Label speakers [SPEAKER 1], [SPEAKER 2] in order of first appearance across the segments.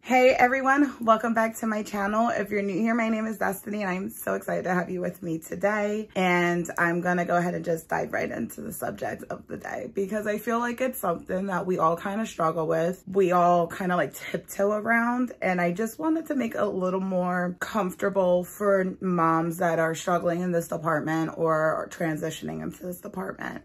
[SPEAKER 1] Hey everyone, welcome back to my channel. If you're new here, my name is Destiny and I'm so excited to have you with me today. And I'm gonna go ahead and just dive right into the subject of the day because I feel like it's something that we all kind of struggle with. We all kind of like tiptoe around, and I just wanted to make it a little more comfortable for moms that are struggling in this department or are transitioning into this department.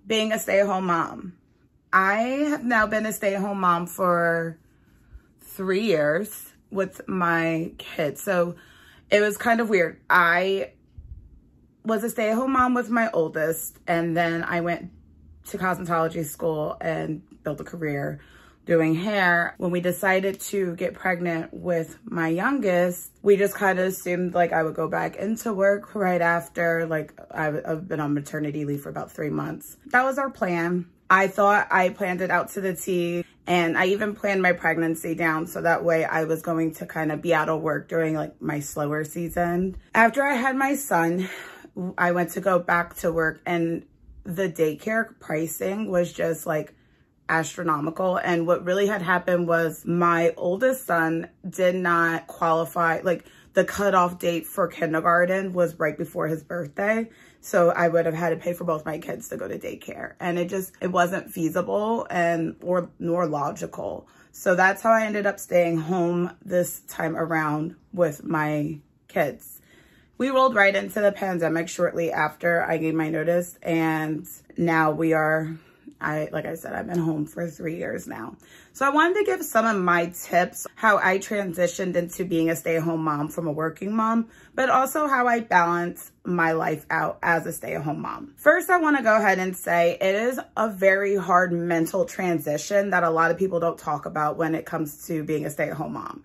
[SPEAKER 1] Being a stay-at-home mom. I have now been a stay-at-home mom for 3 years with my kids. So it was kind of weird. I was a stay-at-home mom with my oldest, and then I went to cosmetology school and built a career doing hair. When we decided to get pregnant with my youngest, we just kind of assumed like I would go back into work right after. Like I've been on maternity leave for about 3 months. That was our plan. I thought I planned it out to the T, and I even planned my pregnancy down so that way I was going to kind of be out of work during like my slower season. After I had my son, I went to go back to work, and the daycare pricing was just like astronomical. And what really had happened was my oldest son did not qualify. Like the cutoff date for kindergarten was right before his birthday. So I would have had to pay for both my kids to go to daycare. And it wasn't feasible nor logical. So that's how I ended up staying home this time around with my kids. We rolled right into the pandemic shortly after I gave my notice. And now like I said, I've been home for 3 years now. So I wanted to give some of my tips, how I transitioned into being a stay-at-home mom from a working mom, but also how I balance my life out as a stay-at-home mom. First, I want to go ahead and say it is a very hard mental transition that a lot of people don't talk about when it comes to being a stay-at-home mom.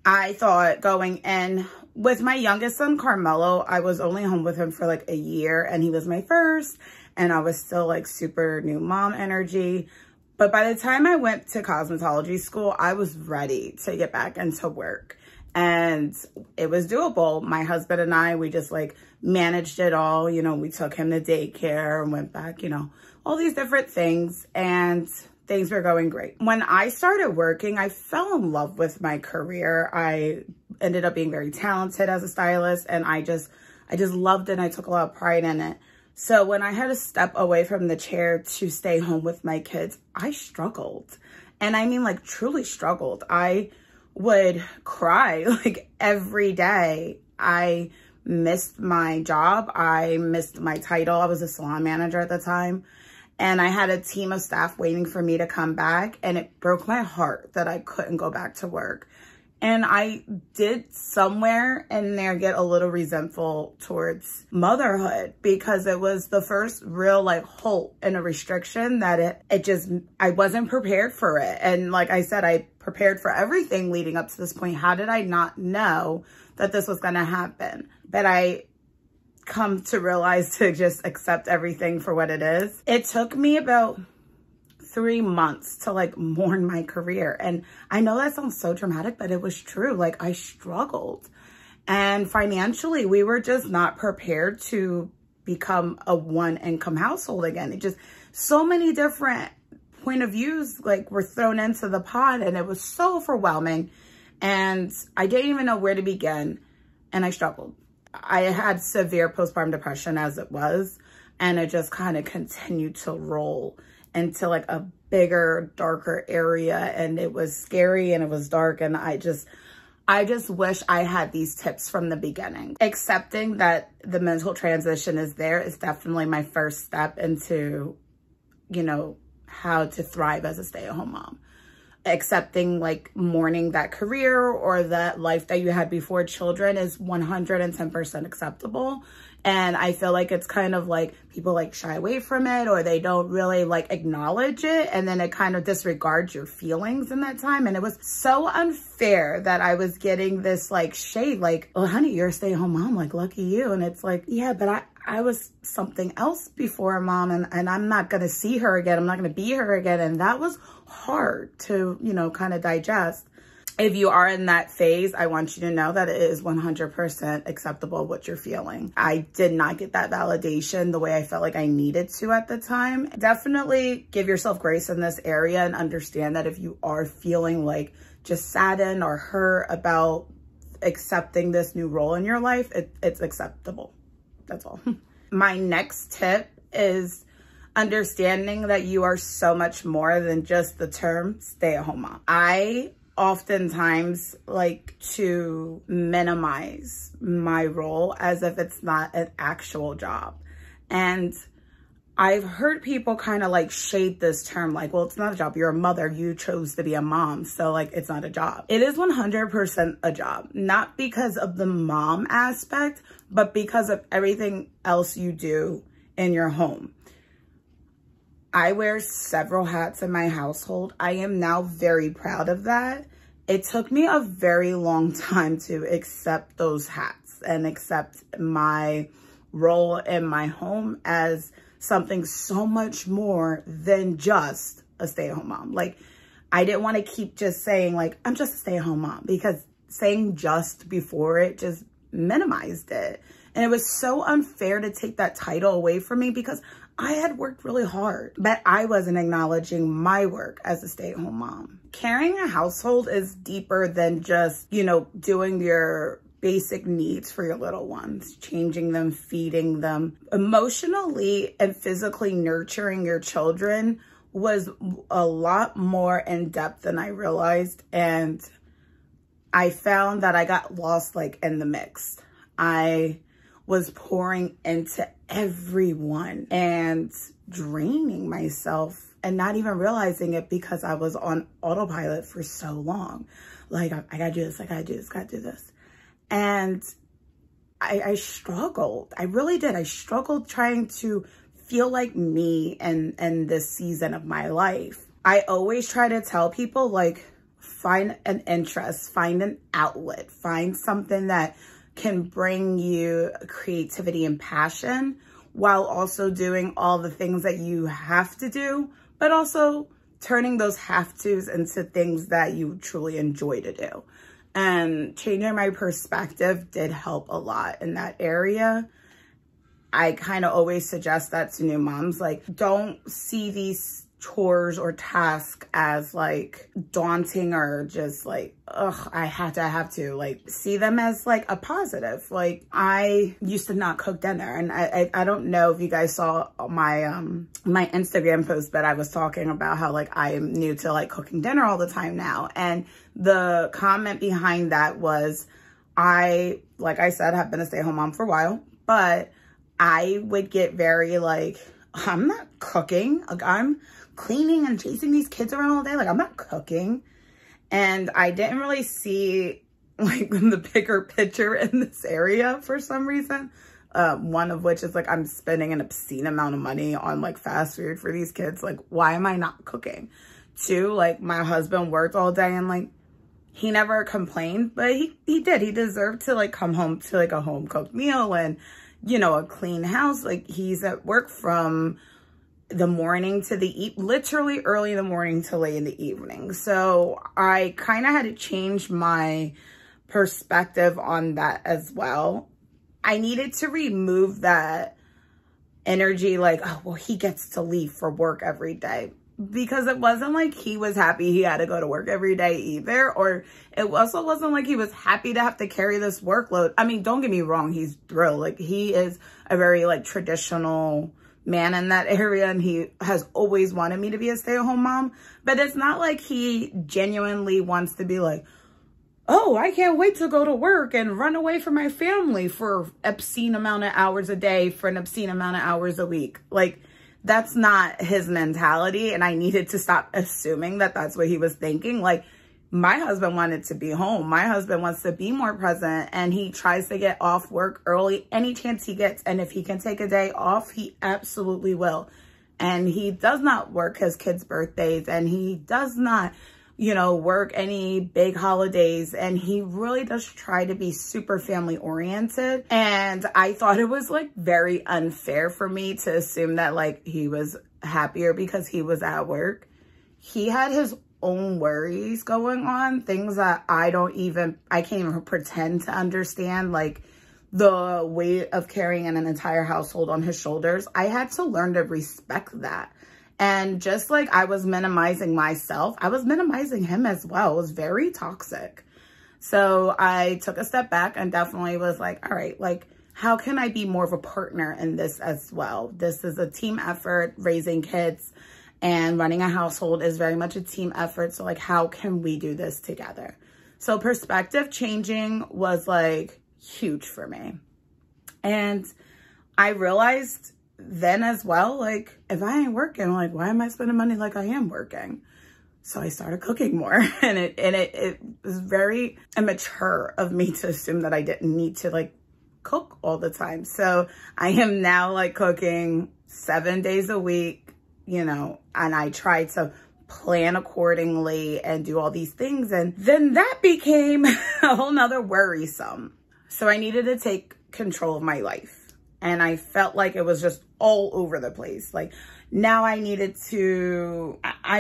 [SPEAKER 1] I thought going in with my youngest son, Carmelo, I was only home with him for like a year, and he was my first, and I was still like super new mom energy. But by the time I went to cosmetology school, I was ready to get back into work, and it was doable. My husband and I, we just like managed it all. You know, we took him to daycare and went back, you know, all these different things, and things were going great. When I started working, I fell in love with my career. I ended up being very talented as a stylist, and I just loved it, and I took a lot of pride in it. So when I had to step away from the chair to stay home with my kids, I struggled. And I mean like truly struggled. I would cry like every day. I missed my job. I missed my title. I was a salon manager at the time. And I had a team of staff waiting for me to come back. And it broke my heart that I couldn't go back to work. And I did somewhere in there get a little resentful towards motherhood because it was the first real like halt and a restriction that I wasn't prepared for it. And like I said, I prepared for everything leading up to this point. How did I not know that this was going to happen? But I come to realize to just accept everything for what it is. It took me about 3 months to like mourn my career. And I know that sounds so dramatic, but it was true. Like I struggled, and financially we were just not prepared to become a one income household again. It just, so many different point of views like were thrown into the pot, and it was so overwhelming, and I didn't even know where to begin, and I struggled. I had severe postpartum depression as it was, and it just kind of continued to roll into like a bigger, darker area, and it was scary and it was dark, and I just wish I had these tips from the beginning. Accepting that the mental transition is there is definitely my first step into, you know, how to thrive as a stay-at-home mom. Accepting like mourning that career or that life that you had before children is 110% acceptable. And I feel like it's kind of like people like shy away from it, or they don't really like acknowledge it. And then it kind of disregards your feelings in that time. And it was so unfair that I was getting this like shade, like, oh honey, you're a stay-at-home mom, like lucky you. And it's like, yeah, but I was something else before mom, and I'm not going to see her again. I'm not going to be her again. And that was hard to, you know, kind of digest. If you are in that phase, I want you to know that it is 100% acceptable what you're feeling. I did not get that validation the way I felt like I needed to at the time. Definitely give yourself grace in this area and understand that if you are feeling like just saddened or hurt about accepting this new role in your life, it's acceptable. That's all. My next tip is understanding that you are so much more than just the term stay-at-home mom. I oftentimes like to minimize my role as if it's not an actual job. And I've heard people kind of like shade this term like, well, it's not a job. You're a mother. You chose to be a mom. So like, it's not a job. It is 100% a job, not because of the mom aspect, but because of everything else you do in your home. I wear several hats in my household. I am now very proud of that. It took me a very long time to accept those hats and accept my role in my home as something so much more than just a stay-at-home mom. Like, I didn't want to keep just saying like, I'm just a stay-at-home mom, because saying just before it just minimized it. And it was so unfair to take that title away from me, because I had worked really hard, but I wasn't acknowledging my work as a stay-at-home mom. Carrying a household is deeper than just, you know, doing your basic needs for your little ones, changing them, feeding them. Emotionally and physically nurturing your children was a lot more in depth than I realized. And I found that I got lost like in the mix. I was pouring into everyone and draining myself and not even realizing it, because I was on autopilot for so long. Like, I gotta do this, I gotta do this, gotta do this. And I struggled. I really did. I struggled trying to feel like me in this season of my life. I always try to tell people, like, find an interest, find an outlet, find something that can bring you creativity and passion, while also doing all the things that you have to do, but also turning those have-tos into things that you truly enjoy to do. And changing my perspective did help a lot in that area. I kind of always suggest that to new moms, like, don't see these chores or tasks as like daunting or just like, ugh, I have to, like, see them as like a positive. Like, I used to not cook dinner, and I don't know if you guys saw my my Instagram post, but I was talking about how like I am new to like cooking dinner all the time now. And the comment behind that was, like I said, have been a stay-at-home mom for a while, but I would get very like, I'm not cooking. Like, I'm cleaning and chasing these kids around all day. Like, I'm not cooking. And I didn't really see like the bigger picture in this area for some reason. One of which is like, I'm spending an obscene amount of money on like fast food for these kids. Like, why am I not cooking? Two, like, my husband worked all day and like, he never complained, but he did. He deserved to like come home to like a home cooked meal and, you know, a clean house. Like, he's at work from the morning to literally early in the morning to late in the evening. So I kind of had to change my perspective on that as well. I needed to remove that energy like, oh, well, he gets to leave for work every day. Because it wasn't like he was happy he had to go to work every day either. Or it also wasn't like he was happy to have to carry this workload. I mean, don't get me wrong, he's thrilled. Like, he is a very like traditional man in that area, and he has always wanted me to be a stay-at-home mom. But it's not like he genuinely wants to be like, oh, I can't wait to go to work and run away from my family for obscene amount of hours a day for an obscene amount of hours a week. Like, that's not his mentality. And I needed to stop assuming that that's what he was thinking. Like, my husband wanted to be home. My husband wants to be more present, and he tries to get off work early any chance he gets. And if he can take a day off, he absolutely will. And he does not work his kids' birthdays, and he does not, you know, work any big holidays. And he really does try to be super family oriented. And I thought it was like very unfair for me to assume that like he was happier because he was at work. He had his own worries going on, things that I can't even pretend to understand, like the weight of carrying an entire household on his shoulders. I had to learn to respect that. And just like I was minimizing myself, I was minimizing him as well. It was very toxic. So I took a step back and definitely was like, all right, like, how can I be more of a partner in this as well? This is a team effort. Raising kids and running a household is very much a team effort. So like, how can we do this together? So perspective changing was like huge for me. And I realized then as well, like, if I ain't working, like, why am I spending money like I am working? So I started cooking more, and it was very immature of me to assume that I didn't need to like cook all the time. So I am now like cooking 7 days a week, you know, and I try to plan accordingly and do all these things. And then that became a whole nother worrisome. So I needed to take control of my life, and I felt like it was just all over the place. Like, now I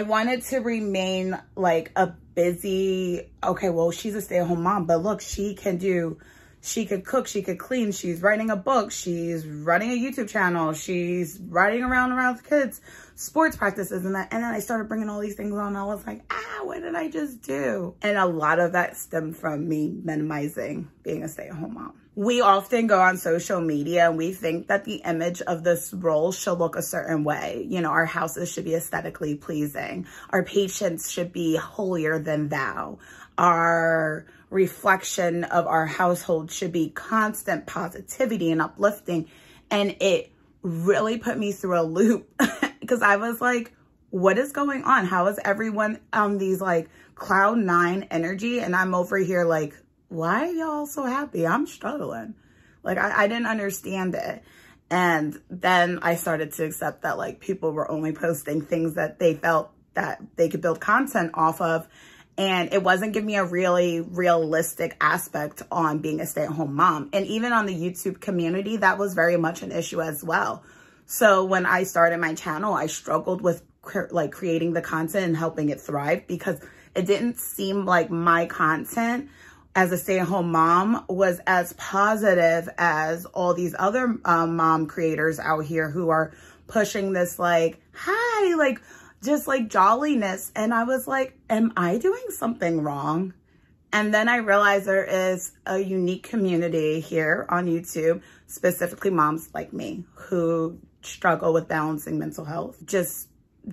[SPEAKER 1] wanted to remain like a busy, okay, well, she's a stay-at-home mom, but look, she could cook, she could clean, she's writing a book, she's running a YouTube channel, she's riding around with kids, sports practices, and then I started bringing all these things on. I was like, what did I just do? And a lot of that stemmed from me minimizing being a stay-at-home mom. We often go on social media and we think that the image of this role should look a certain way. You know, our houses should be aesthetically pleasing. Our patients should be holier than thou. Our reflection of our household should be constant positivity and uplifting. And it really put me through a loop because I was like, what is going on? How is everyone on these like cloud 9 energy? And I'm over here like, why are y'all so happy? I'm struggling. Like, I didn't understand it. And then I started to accept that like people were only posting things that they felt that they could build content off of. And it wasn't giving me a really realistic aspect on being a stay-at-home mom. And even on the YouTube community, that was very much an issue as well. So when I started my channel, I struggled with like creating the content and helping it thrive, because it didn't seem like my content as a stay-at-home mom was as positive as all these other mom creators out here who are pushing this like, hi, like, just like jolliness. And I was like, am I doing something wrong? And then I realized there is a unique community here on YouTube, specifically moms like me who struggle with balancing mental health, just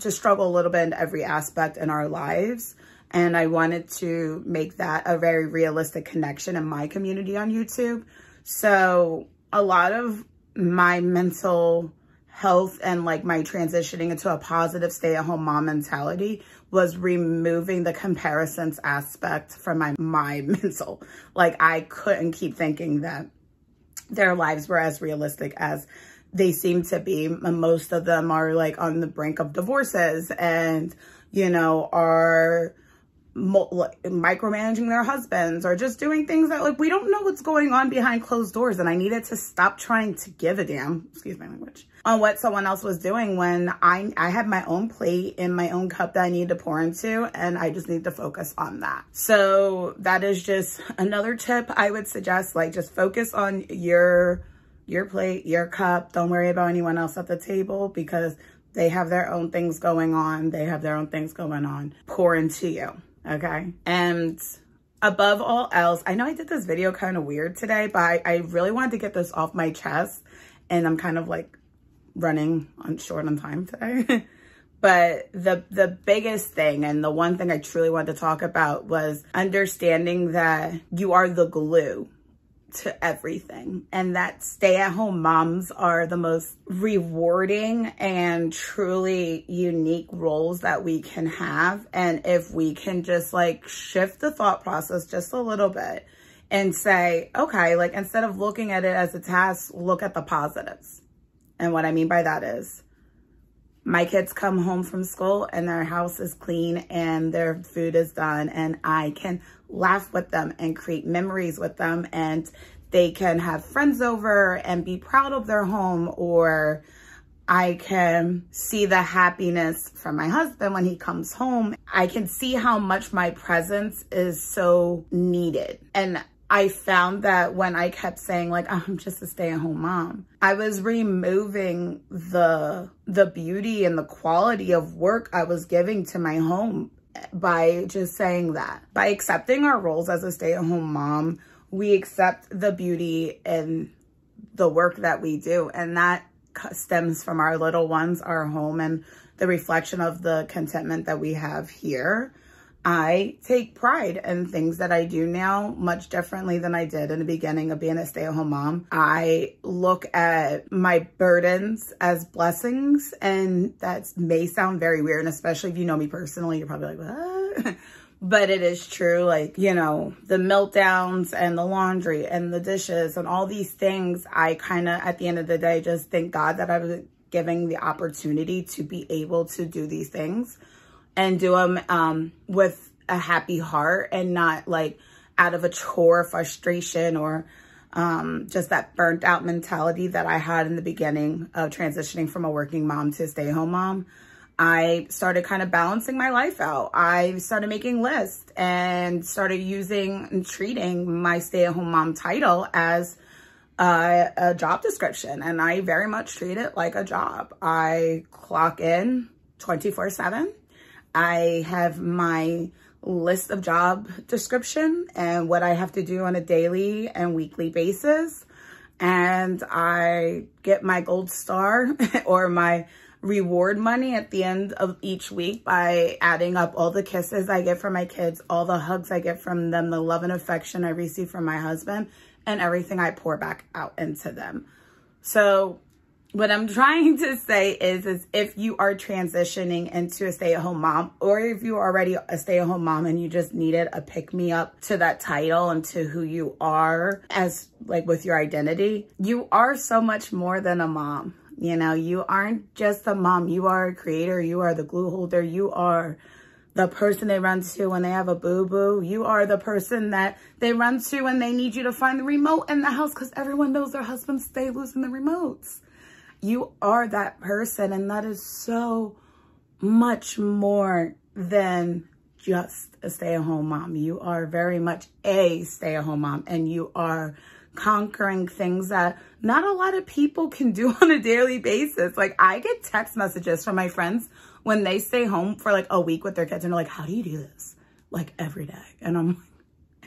[SPEAKER 1] struggle a little bit in every aspect in our lives. And I wanted to make that a very realistic connection in my community on YouTube. So a lot of my mental health and like my transitioning into a positive stay-at-home mom mentality was removing the comparisons aspect from my mental. Like, I couldn't keep thinking that their lives were as realistic as they seem to be. Most of them are like on the brink of divorces and, you know, are micromanaging their husbands or just doing things that like we don't know what's going on behind closed doors. And I needed to stop trying to give a damn, excuse my language, on what someone else was doing when I had my own plate in my own cup that I needed to pour into, and I just need to focus on that. So that is just another tip I would suggest. Like, just focus on your plate, your cup. Don't worry about anyone else at the table, because they have their own things going on. They have their own things going on. Pour into you. Okay. And above all else, I know I did this video kind of weird today, but I really wanted to get this off my chest, and I'm kind of like running short on time today. But the biggest thing, and the one thing I truly wanted to talk about, was understanding that you are the glue to everything, and that stay-at-home moms are the most rewarding and truly unique roles that we can have. And if we can just like shift the thought process just a little bit and say, okay, like, instead of looking at it as a task, look at the positives. And what I mean by that is, my kids come home from school and their house is clean and their food is done, and I can laugh with them and create memories with them, and they can have friends over and be proud of their home, or I can see the happiness from my husband when he comes home. I can see how much my presence is so needed. And I found that when I kept saying like, I'm just a stay-at-home mom, I was removing the beauty and the quality of work I was giving to my home by just saying that. By accepting our roles as a stay-at-home mom, we accept the beauty in the work that we do. And that stems from our little ones, our home, and the reflection of the contentment that we have here. I take pride in things that I do now much differently than I did in the beginning of being a stay-at-home mom. I look at my burdens as blessings, and that may sound very weird, and especially if you know me personally, you're probably like, what? But it is true. Like, you know, the meltdowns and the laundry and the dishes and all these things, I kind of, at the end of the day, just thank God that I was giving the opportunity to be able to do these things and do them with a happy heart, and not like out of a chore frustration or just that burnt out mentality that I had in the beginning of transitioning from a working mom to a stay-at-home mom. I started kind of balancing my life out. I started making lists and started using and treating my stay-at-home mom title as a job description. And I very much treat it like a job. I clock in 24/7. I have my list of job description and what I have to do on a daily and weekly basis. And I get my gold star or my reward money at the end of each week by adding up all the kisses I get from my kids, all the hugs I get from them, the love and affection I receive from my husband, and everything I pour back out into them. So what I'm trying to say is if you are transitioning into a stay-at-home mom, or if you're already a stay-at-home mom and you just needed a pick-me-up to that title and to who you are as like with your identity, you are so much more than a mom. You know, you aren't just a mom. You are a creator. You are the glue holder. You are the person they run to when they have a boo-boo. You are the person that they run to when they need you to find the remote in the house because everyone knows their husbands stay losing the remotes. You are that person, and that is so much more than just a stay-at-home mom. You are very much a stay-at-home mom, and you are conquering things that not a lot of people can do on a daily basis. Like, I get text messages from my friends when they stay home for like a week with their kids, and they're like, how do you do this? Like every day. And I'm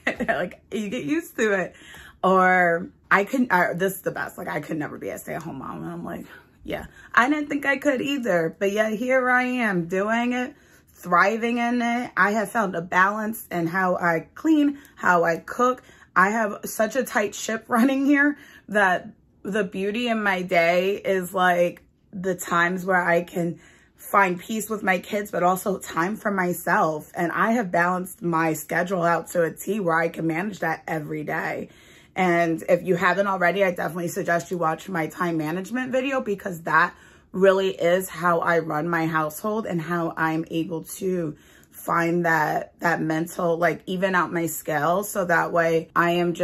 [SPEAKER 1] like, you get used to it. Or this is the best. Like, I could never be a stay-at-home mom. And I'm like, yeah, I didn't think I could either. But yet here I am doing it, thriving in it. I have found a balance in how I clean, how I cook. I have such a tight ship running here that the beauty in my day is like the times where I can find peace with my kids, but also time for myself. And I have balanced my schedule out to a T where I can manage that every day. And if you haven't already, I definitely suggest you watch my time management video, because that really is how I run my household and how I'm able to find that mental, like, even out my scale. So that way I'm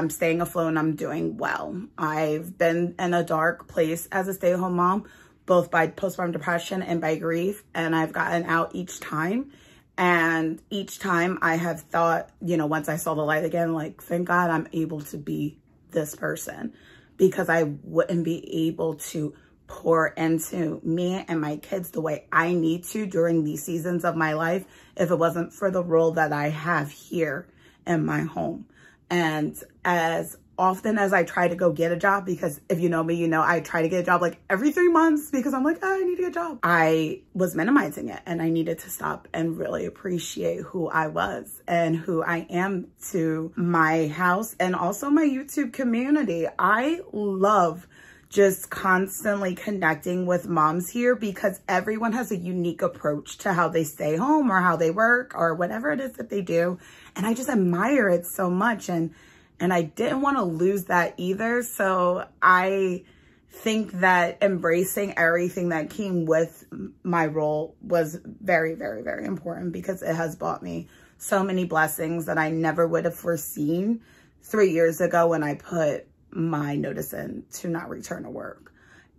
[SPEAKER 1] staying afloat and I'm doing well. I've been in a dark place as a stay-at-home mom, both by postpartum depression and by grief. And I've gotten out each time. And each time I have thought, you know, once I saw the light again, like, thank God I'm able to be this person, because I wouldn't be able to pour into me and my kids the way I need to during these seasons of my life if it wasn't for the role that I have here in my home. And as often as I try to go get a job, because if you know me, you know I try to get a job like every 3 months because I'm like, oh, I need to get a job. I was minimizing it, and I needed to stop and really appreciate who I was and who I am to my house and also my YouTube community. I love just constantly connecting with moms here because everyone has a unique approach to how they stay home or how they work or whatever it is that they do. And I just admire it so much. And I didn't want to lose that either. So I think that embracing everything that came with my role was very, very, very important, because it has brought me so many blessings that I never would have foreseen 3 years ago when I put my notice in to not return to work.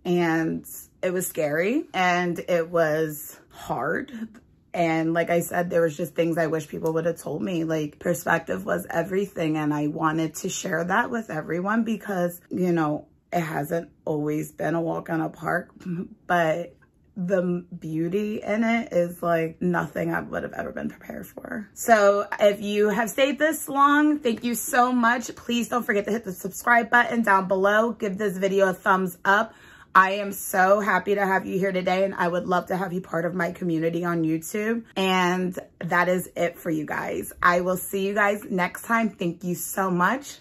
[SPEAKER 1] And it was scary and it was hard. And like I said, there was just things I wish people would have told me. Like, perspective was everything. And I wanted to share that with everyone because, you know, it hasn't always been a walk in a park, but the beauty in it is like nothing I would have ever been prepared for. So if you have stayed this long, thank you so much. Please don't forget to hit the subscribe button down below. Give this video a thumbs up. I am so happy to have you here today, and I would love to have you part of my community on YouTube. And that is it for you guys. I will see you guys next time. Thank you so much.